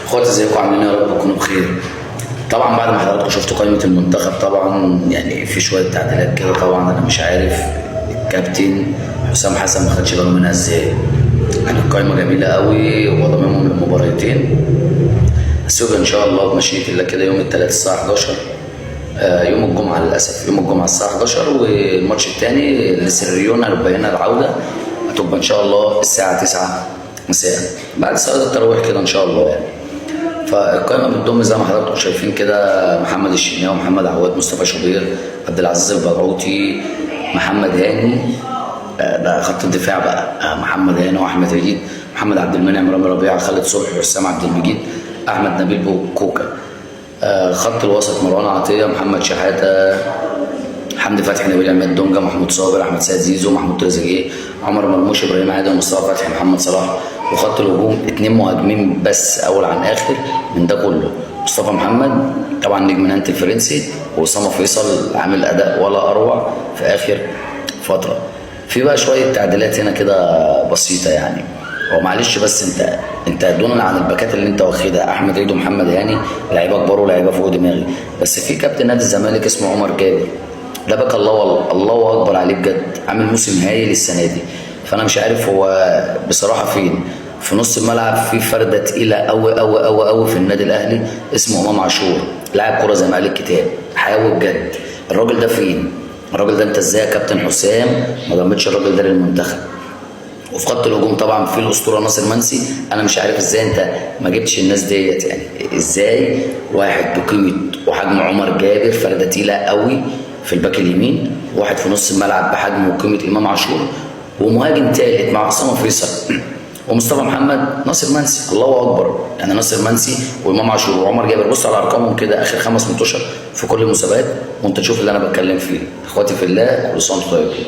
اخواتي ازيكم عاملين ايه؟ يا رب تكونوا بخير. طبعا بعد ما حضراتكم شفتوا قائمه المنتخب، طبعا يعني في شويه تعديلات كده. طبعا انا مش عارف الكابتن حسام حسن ما خدش باله منها ازاي. يعني القائمه جميله قوي وضممهم للمباراتين. السوبر ان شاء الله بمشيئه الله كده يوم الثلاث الساعه 11. يوم الجمعه للاسف، يوم الجمعه الساعه 11، والماتش الثاني لسيريونا ربينا العوده هتبقى ان شاء الله الساعه 9 مساء بعد صلاه التراويح كده ان شاء الله يعني. فالقائمه بتضم زي ما حضراتكم شايفين كده: محمد الشناوي، محمد عواد، مصطفى شوبير، عبد العزيز البرعوتي، محمد هاني. ده خط الدفاع بقى: محمد هاني واحمد عيد، محمد عبد المنعم، رامي ربيعه، خالد صبحي، حسام عبد المجيد، احمد نبيل بوكوكا. خط الوسط: مروان عطيه، محمد شحاته، حمدي فتحي، نبيل عماد دونجا، محمود صابر، احمد سيد زيزو، محمود تريزيجيه، عمر مرموش، ابراهيم عادل، مصطفى فتحي، محمد صلاح. وخط الهجوم 2 مهاجمين بس اول عن اخر من ده كله: مصطفى محمد طبعا نجم نانت الفرنسي، واسامه فيصل عامل اداء ولا اروع في اخر فتره. في بقى شويه تعديلات هنا كده بسيطه يعني. هو معلش بس انت دونا عن الباكات اللي انت واخدها: احمد عيد ومحمد هاني لعيبه كبار ولاعيبه فوق دماغي. بس في كابتن نادي الزمالك اسمه عمر جابر، ده باك الله اكبر عليه بجد، عامل موسم هايل السنه دي. فانا مش عارف هو بصراحه فين. في نص الملعب في فرده تقيله قوي قوي قوي قوي في النادي الاهلي اسمه امام عاشور، لاعب كوره زي ما قال الكتاب، حيوي بجد. الراجل ده فين؟ الراجل ده انت ازاي يا كابتن حسام ما ضمتش الراجل ده للمنتخب؟ وفي خط الهجوم طبعا في الاسطوره ناصر منسي. انا مش عارف ازاي انت ما جبتش الناس ديت، يعني ازاي واحد بقيمه وحجم عمر جابر فرده تقيله قوي في الباك اليمين، واحد في نص الملعب بحجم وقيمه امام عاشور، ومهاجم ثالث مع اسامه فيصل ومصطفى محمد، ناصر منسي. الله اكبر، يعني ناصر منسي وامام عاشور وعمر جابر. بص على ارقامهم كده اخر 5 ماتشات في كل المسابقات وانت تشوف اللي انا بتكلم فيه. اخواتي في الله، كل سنه وانتم طيبين.